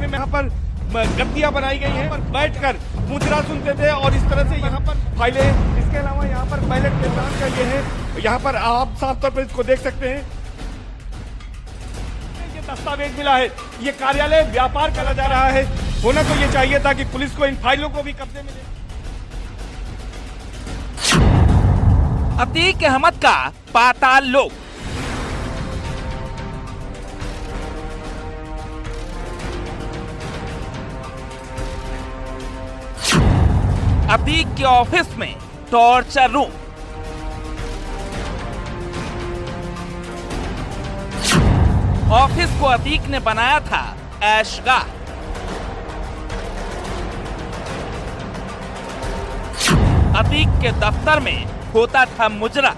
Highway में यहाँ पर गद्दियां बनाई गई हैं पर बैठकर मुजरा सुनते थे और इस तरह से यहाँ पर फाइलें, इसके अलावा यहाँ पर बैलेट केंद्रांक का ये है, यहाँ पर आप साफ तौर पर इसको देख सकते हैं। ये दस्तावेज मिला है, ये कार्यालय व्यापार करा जा रहा है। होना तो ये चाहिए था कि पुलिस को इन फाइलों को भी कब्जे में ले। अतीक अहमद का पाताल लोक। अतीक के ऑफिस में टॉर्चर रूम। ऑफिस को अतीक ने बनाया था ऐशगाह। अतीक के दफ्तर में होता था मुजरा।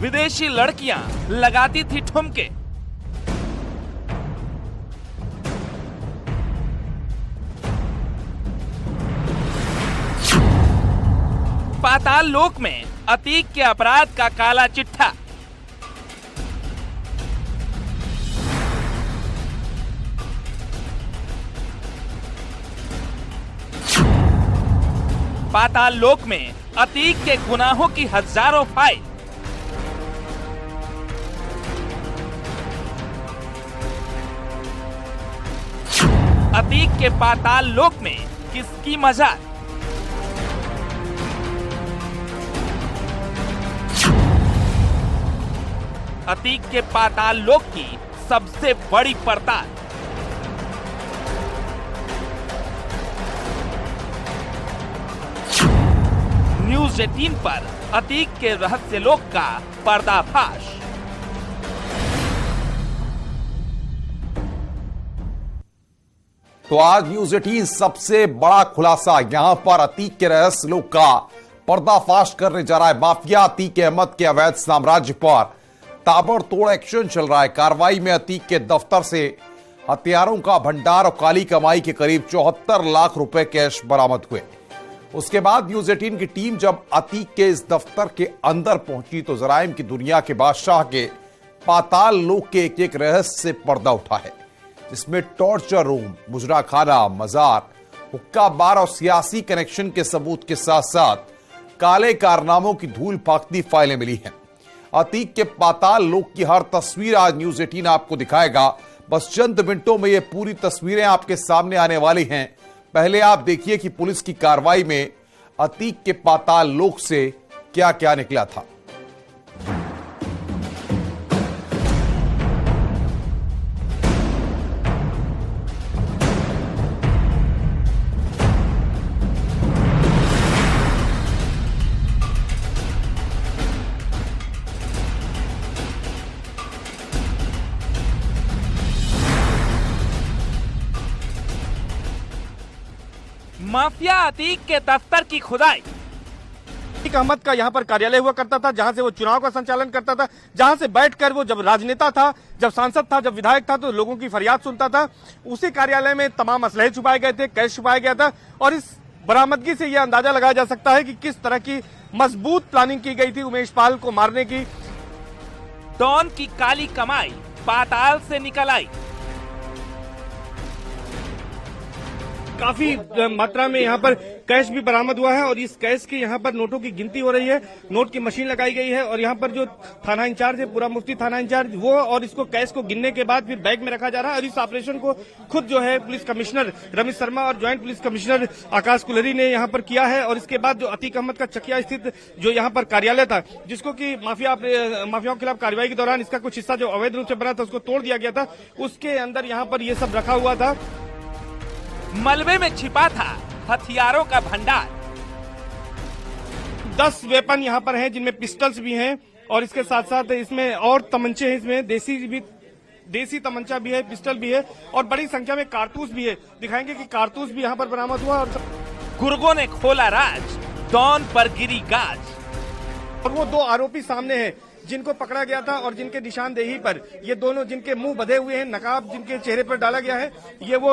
विदेशी लड़कियां लगाती थी ठुमके। पाताल लोक में अतीक के अपराध का काला चिट्ठा। पाताल लोक में अतीक के गुनाहों की हजारों फाइल। अतीक के पाताल लोक में किसकी मजाक। अतीक के पाताल लोक की सबसे बड़ी पड़ताल। न्यूज 18 पर अतीक के रहस्य लोक का पर्दाफाश। तो आज न्यूज 18 सबसे बड़ा खुलासा, यहां पर अतीक के रहस्य लोक का पर्दाफाश करने जा रहा है। माफिया अतीक अहमद के अवैध साम्राज्य पर ताबड़तोड़ एक्शन चल रहा है। कार्रवाई में अतीक के दफ्तर से हथियारों का भंडार और काली कमाई के करीब 74 लाख रुपए कैश बरामद हुए। उसके बाद न्यूज 18 की टीम जब अतीक के इस दफ्तर के अंदर पहुंची तो जराइम की दुनिया के बादशाह के पाताल लोक के एक रहस्य से पर्दा उठा है, जिसमें टॉर्चर रूम, मुजरा खाना, मजार, हुक्का बार और सियासी कनेक्शन के सबूत के साथ साथ काले कारनामों की धूल फाकती फाइलें मिली हैं। अतीक के पाताल लोक की हर तस्वीर आज न्यूज 18 आपको दिखाएगा। बस चंद मिनटों में ये पूरी तस्वीरें आपके सामने आने वाली हैं। पहले आप देखिए कि पुलिस की कार्रवाई में अतीक के पाताल लोक से क्या क्या निकला था। माफिया अतीक के दफ्तर की खुदाई। अतीक अहमद का यहाँ पर कार्यालय हुआ करता था, जहां से वो चुनाव का संचालन करता था, जहां से बैठकर वो जब राजनेता था, जब सांसद था, जब विधायक था तो लोगों की फरियाद सुनता था। उसी कार्यालय में तमाम असलहे छुपाए गए थे, कैश छुपाया गया था और इस बरामदगी से यह अंदाजा लगाया जा सकता है कि किस तरह की मजबूत प्लानिंग की गई थी उमेश पाल को मारने की। डॉन की काली कमाई पाताल से निकल आई। काफी मात्रा में यहाँ पर कैश भी बरामद हुआ है और इस कैश की यहाँ पर नोटों की गिनती हो रही है। नोट की मशीन लगाई गई है और यहाँ पर जो थाना इंचार्ज है, पूरा मुफ्ती थाना इंचार्ज, वो और इसको कैश को गिनने के बाद फिर बैग में रखा जा रहा है। और इस ऑपरेशन को खुद जो है पुलिस कमिश्नर रमेश शर्मा और ज्वाइंट पुलिस कमिश्नर आकाश कुलरी ने यहाँ पर किया है। और इसके बाद जो अतीक अहमद का चकिया स्थित जो यहाँ पर कार्यालय था, जिसको की माफियाओं के खिलाफ कार्रवाई के दौरान इसका कुछ हिस्सा जो अवैध रूप से बना था उसको तोड़ दिया गया था, उसके अंदर यहाँ पर ये सब रखा हुआ था। मलबे में छिपा था हथियारों का भंडार। 10 वेपन यहाँ पर हैं, जिनमें पिस्टल्स भी हैं और इसके साथ साथ इसमें और तमंचे हैं। इसमें देसी तमंचा भी है, पिस्टल भी है और बड़ी संख्या में कारतूस भी है। दिखाएंगे कि कारतूस भी यहाँ पर बरामद हुआ। और गुर्गों ने खोला राज, डॉन पर गिरी गाज। और वो 2 आरोपी सामने हैं जिनको पकड़ा गया था और जिनके निशानदेही पर ये दोनों, जिनके मुंह बंधे हुए हैं, नकाब जिनके चेहरे पर डाला गया है, ये वो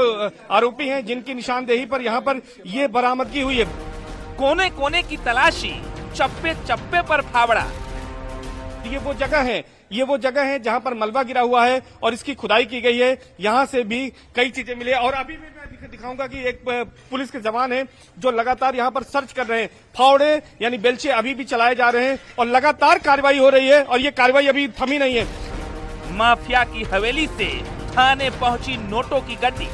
आरोपी हैं जिनकी निशानदेही पर यहाँ पर ये बरामदगी हुई है। कोने कोने की तलाशी, चप्पे चप्पे पर फावड़ा। ये वो जगह है जहां पर मलबा गिरा हुआ है और इसकी खुदाई की गई है। यहां से भी कई चीजें मिली और अभी भी मैं दिखाऊंगा कि एक पुलिस के जवान हैं जो लगातार यहां पर सर्च कर रहे हैं। फावड़े यानी बेलचे अभी भी चलाए जा रहे हैं और लगातार कार्रवाई हो रही है और ये कार्रवाई अभी थमी नहीं है। माफिया की हवेली से थाने पहुंची नोटों की गड्डी।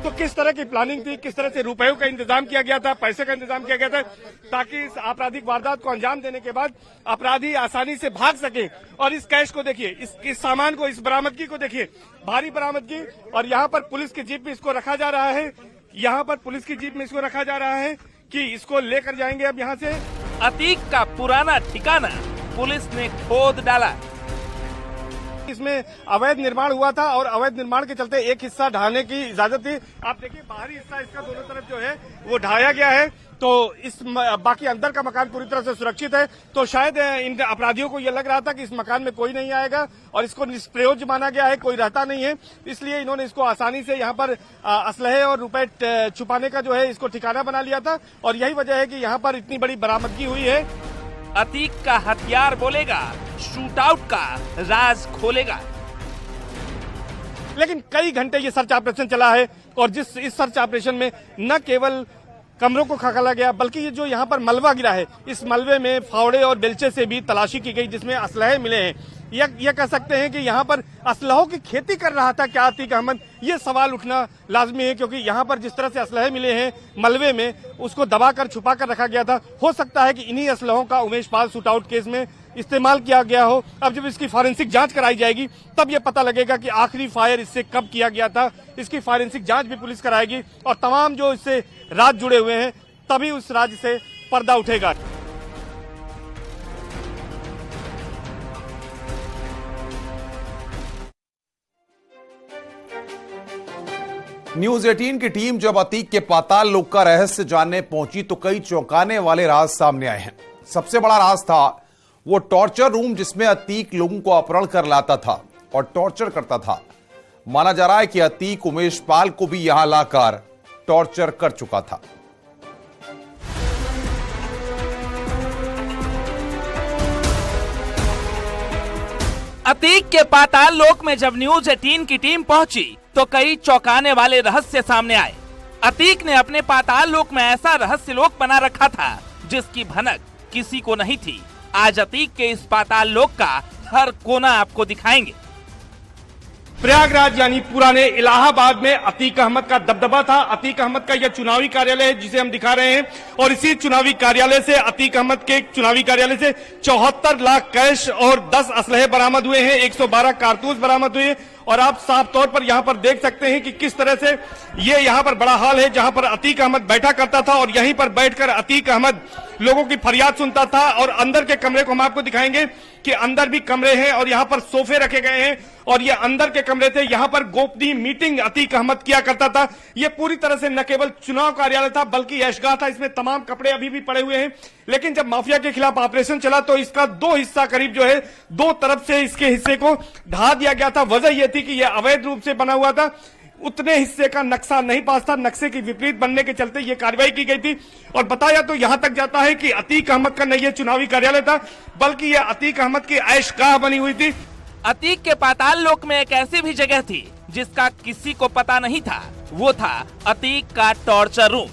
तो किस तरह की प्लानिंग थी, किस तरह से रुपयों का इंतजाम किया गया था, पैसे का इंतजाम किया गया था ताकि इस आपराधिक वारदात को अंजाम देने के बाद अपराधी आसानी से भाग सके। और इस कैश को देखिए, इस सामान को, इस बरामदगी को देखिए, भारी बरामदगी। और यहाँ पर पुलिस की जीप में इसको रखा जा रहा है, यहाँ पर पुलिस की जीप में इसको रखा जा रहा है कि इसको लेकर जाएंगे अब यहाँ से। अतीक का पुराना ठिकाना पुलिस ने खोद डाला। इसमें अवैध निर्माण हुआ था और अवैध निर्माण के चलते एक हिस्सा ढहाने की इजाजत थी। आप देखिए बाहरी हिस्सा इसका दोनों तरफ जो है वो ढाया गया है, तो इस बाकी अंदर का मकान पूरी तरह से सुरक्षित है। तो शायद इन अपराधियों को यह लग रहा था कि इस मकान में कोई नहीं आएगा और इसको निष्प्रयोज्य माना गया है, कोई रहता नहीं है, इसलिए इन्होंने इसको आसानी से यहाँ पर असलहे और रुपए छुपाने का जो है इसको ठिकाना बना लिया था। और यही वजह है कि यहाँ पर इतनी बड़ी बरामदगी हुई है। अतीक का हथियार बोलेगा, शूटआउट का राज खोलेगा। लेकिन कई घंटे ये सर्च ऑपरेशन चला है और इस सर्च ऑपरेशन में न केवल कमरों को खंगाला गया बल्कि ये जो यहाँ पर मलबा गिरा है, इस मलबे में फावड़े और बेलचे से भी तलाशी की गई जिसमें असलहे मिले हैं। यह कह सकते हैं कि यहाँ पर असलहों की खेती कर रहा था क्या अतीक अहमद, ये सवाल उठना लाजमी है क्योंकि यहाँ पर जिस तरह से असलहे मिले हैं मलबे में, उसको दबाकर छुपा कर रखा गया था। हो सकता है कि इन्हीं असलहों का उमेश पाल शूटआउट केस में इस्तेमाल किया गया हो। अब जब इसकी फॉरेंसिक जांच कराई जाएगी तब यह पता लगेगा कि आखिरी फायर इससे कब किया गया था। इसकी फॉरेंसिक जांच भी पुलिस कराएगी और तमाम जो इससे राज जुड़े हुए हैं तभी उस राज से पर्दा उठेगा। न्यूज 18 की टीम जब अतीक के पाताल लोक का रहस्य जानने पहुंची तो कई चौंकाने वाले राज सामने आए हैं। सबसे बड़ा राज था वो टॉर्चर रूम जिसमें अतीक लोगों को अपहरण कर लाता था और टॉर्चर करता था। माना जा रहा है कि अतीक उमेश पाल को भी यहां लाकर टॉर्चर कर चुका था। अतीक के पाताल लोक में जब न्यूज 18 की टीम पहुंची तो कई चौंकाने वाले रहस्य सामने आए। अतीक ने अपने पाताल लोक में ऐसा रहस्य लोक बना रखा था जिसकी भनक किसी को नहीं थी। आज अतीक के इस पाताल लोक का हर कोना आपको दिखाएंगे। प्रयागराज यानी पुराने इलाहाबाद में अतीक अहमद का दबदबा था। अतीक अहमद का यह चुनावी कार्यालय है जिसे हम दिखा रहे हैं और इसी चुनावी कार्यालय से अतीक अहमद के चुनावी कार्यालय से 74 लाख कैश और 10 असलहे बरामद हुए हैं, 112 कारतूस बरामद हुए। और आप साफ तौर पर यहां पर देख सकते हैं कि किस तरह से ये यहां पर बड़ा हॉल है जहां पर अतीक अहमद बैठा करता था और यहीं पर बैठकर अतीक अहमद लोगों की फरियाद सुनता था। और अंदर के कमरे को हम आपको दिखाएंगे कि अंदर भी कमरे हैं और यहां पर सोफे रखे गए हैं और ये अंदर के कमरे थे। यहां पर गोपनीय मीटिंग अतीक अहमद किया करता था। ये पूरी तरह से न केवल चुनाव कार्यालय था बल्कि ऐशगाह था। इसमें तमाम कपड़े अभी भी पड़े हुए हैं। लेकिन जब माफिया के खिलाफ ऑपरेशन चला तो इसका दो हिस्सा करीब जो है, दो तरफ से इसके हिस्से को ढा दिया गया था। वजह यह थी कि यह अवैध रूप से बना हुआ था, उतने हिस्से का नक्शा नहीं पास था। नक्शे की विपरीत बनने के चलते यह कार्रवाई की गई थी। और बताया तो यहां तक जाता है कि अतीक अहमद का न यह चुनावी कार्यालय था बल्कि यह अतीक अहमद की ऐशगाह बनी हुई थी। अतीक के पाताल लोक में एक ऐसी भी जगह थी जिसका किसी को पता नहीं था, वो था अतीक का टॉर्चर रूम।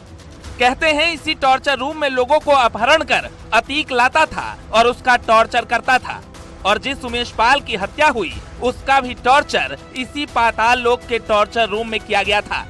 कहते हैं इसी टॉर्चर रूम में लोगों को अपहरण कर अतीक लाता था और उसका टॉर्चर करता था। और जिस उमेश पाल की हत्या हुई उसका भी टॉर्चर इसी पाताल लोक के टॉर्चर रूम में किया गया था।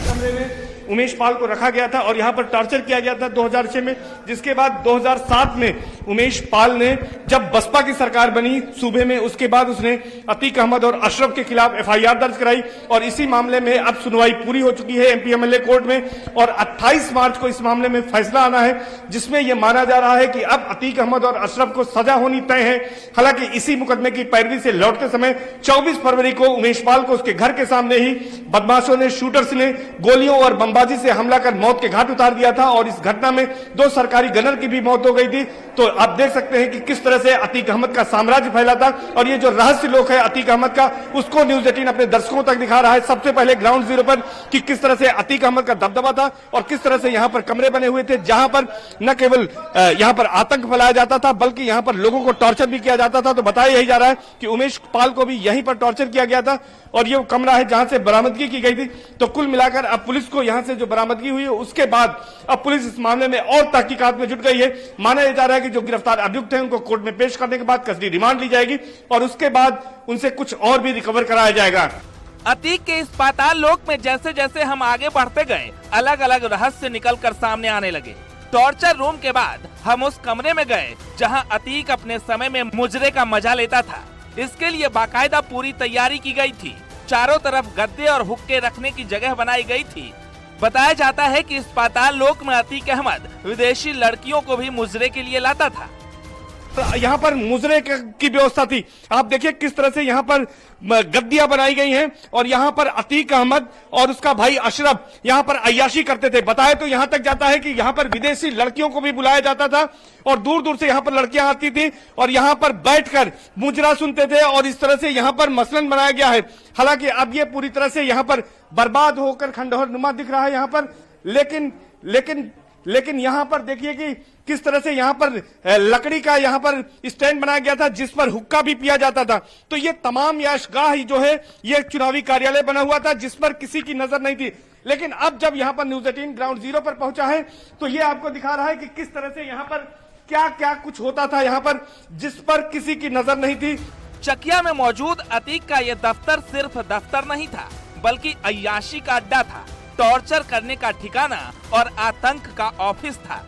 कमरे में उमेश पाल को रखा गया था और यहां पर टॉर्चर किया गया था 2006 में। जिसके बाद 2007 में उमेश पाल ने जब बसपा की सरकार बनी सूबे में, उसके बाद उसने अतीक अहमद और अशरफ के खिलाफ FIR दर्ज कराई और इसी मामले में अब सुनवाई पूरी हो चुकी है MP MLA कोर्ट में और 28 मार्च को इस मामले में फैसला आना है जिसमें यह माना जा रहा है कि अब अतीक अहमद और अशरफ को सजा होनी तय है। हालांकि इसी मुकदमे की पैरवी से लौटते समय 24 फरवरी को उमेश पाल को उसके घर के सामने ही बदमाशों ने, शूटर्स ने गोलियों और बमबाजी से हमला कर मौत के घाट उतार दिया था और इस घटना में 2 सरकारी गनर की भी मौत हो गई थी। तो आप देख सकते हैं कि किस तरह से अतीक अहमद का साम्राज्य फैला था और ये जो रहस्य लोक है अतीक अहमद का, उसको न्यूज 18 अपने दर्शकों तक दिखा रहा है। सबसे पहले ग्राउंड जीरो पर कि किस तरह से अतीक अहमद का दबदबा था और किस तरह से यहां पर कमरे बने हुए थे, जहां पर न केवल यहां पर आतंक फैलाया जाता था बल्कि यहां पर लोगों को टॉर्चर भी किया जाता था। तो बताया यही जा रहा है कि उमेश पाल को भी यहीं पर टॉर्चर किया गया था और ये कमरा है जहां से बरामदगी की गई थी। तो कुल मिलाकर अब पुलिस को यहां से जो बरामदगी हुई है उसके बाद अब पुलिस इस मामले में और तहकीकात में जुट गई है। माना जा रहा है कि जो गिरफ्तार अभियुक्त हैं उनको कोर्ट में पेश करने के बाद कस्टडी रिमांड ली जाएगी और उसके बाद उनसे कुछ और भी रिकवर कराया जाएगा। अतीक के इस पाताल लोक में जैसे जैसे हम आगे बढ़ते गए, अलग अलग रहस्य निकलकर सामने आने लगे। टॉर्चर रूम के बाद हम उस कमरे में गए जहां अतीक अपने समय में मुजरे का मजा लेता था। इसके लिए बाकायदा पूरी तैयारी की गई थी। चारों तरफ गद्दे और हुक्के रखने की जगह बनाई गई थी। बताया जाता है कि इस पाताल लोक में अतीक अहमद विदेशी लड़कियों को भी मुजरे के लिए लाता था। यहाँ पर मुजरे की व्यवस्था थी। आप देखिए किस तरह से यहाँ पर गद्दियां बनाई गई हैं और यहाँ पर अतीक अहमद और उसका भाई अशरफ यहाँ पर अय्याशी करते थे। बताया तो यहाँ तक जाता है कि यहाँ पर विदेशी लड़कियों को भी बुलाया जाता था और दूर दूर से यहाँ पर लड़कियां आती थी और यहाँ पर बैठकर मुजरा सुनते थे और इस तरह से यहाँ पर मसलन बनाया गया है। हालांकि अब ये पूरी तरह से यहाँ पर बर्बाद होकर खंडहर नुमा दिख रहा है यहाँ पर, लेकिन यहाँ पर देखिए कि किस तरह से यहाँ पर लकड़ी का यहाँ पर स्टैंड बनाया गया था जिस पर हुक्का भी पिया जाता था। तो ये तमाम याशगाह जो है ये चुनावी कार्यालय बना हुआ था जिस पर किसी की नजर नहीं थी। लेकिन अब जब यहाँ पर न्यूज 18 ग्राउंड जीरो पर पहुंचा है तो ये आपको दिखा रहा है कि किस तरह से यहाँ पर क्या क्या कुछ होता था यहाँ पर जिस पर किसी की नजर नहीं थी। चकिया में मौजूद अतीक का ये दफ्तर सिर्फ दफ्तर नहीं था बल्कि अय्याशी का अड्डा था, टॉर्चर करने का ठिकाना और आतंक का ऑफिस था।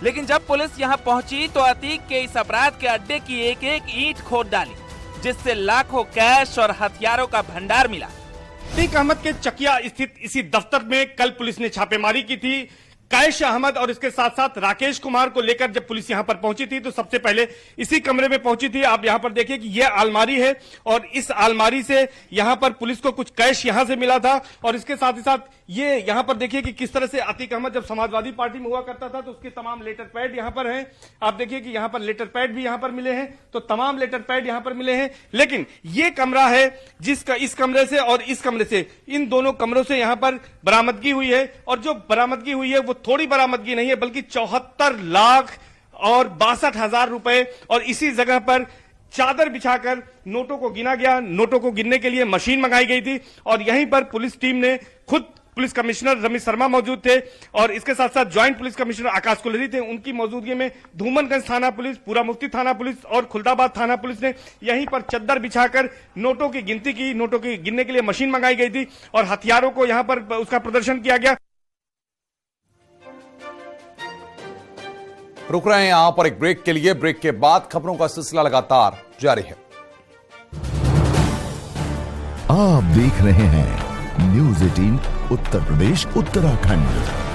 लेकिन जब पुलिस यहाँ पहुंची तो अतीक के इस अपराध के अड्डे की एक एक ईंट खोद डाली, जिससे लाखों कैश और हथियारों का भंडार मिला। अतीक अहमद के चकिया स्थित इसी दफ्तर में कल पुलिस ने छापेमारी की थी। कैश अहमद और इसके साथ साथ राकेश कुमार को लेकर जब पुलिस यहां पर पहुंची थी तो सबसे पहले इसी कमरे में पहुंची थी। आप यहां पर देखिए कि यह अलमारी है और इस अलमारी से यहां पर पुलिस को कुछ कैश यहां से मिला था और इसके साथ ही साथ ये यहां पर देखिए कि किस तरह से अतीक अहमद जब समाजवादी पार्टी में हुआ करता था तो उसके तमाम लेटर पैड यहां पर हैं। आप देखिए कि यहां पर लेटर पैड भी यहां पर मिले हैं, तो तमाम लेटर पैड यहां पर मिले हैं। लेकिन ये कमरा है जिसका इस कमरे से और इस कमरे से, इन दोनों कमरों से यहां पर बरामदगी हुई है और जो बरामदगी हुई है वो थोड़ी बरामदगी नहीं है बल्कि 74 लाख और 62,000 रुपए। और इसी जगह पर चादर बिछाकर नोटों को गिना गया। नोटों को गिनने के लिए मशीन मंगाई गई थी और यहीं पर पुलिस टीम ने खुद पुलिस कमिश्नर रमेश शर्मा मौजूद थे और इसके साथ साथ ज्वाइंट पुलिस कमिश्नर आकाश कुलरी थे। उनकी मौजूदगी में धूमनगंज थाना पुलिस, पूरा मुफ्ती थाना पुलिस और खुलदाबाद थाना पुलिस ने यहीं पर चद्दर बिछाकर नोटों की गिनती की। नोटों की गिनने के लिए मशीन मंगाई गई थी और हथियारों को यहां पर उसका प्रदर्शन किया गया। रुक रहे हैं यहां पर एक ब्रेक के लिए। ब्रेक के बाद खबरों का सिलसिला लगातार जारी है। आप देख रहे हैं न्यूज़ 18 उत्तर प्रदेश उत्तराखंड।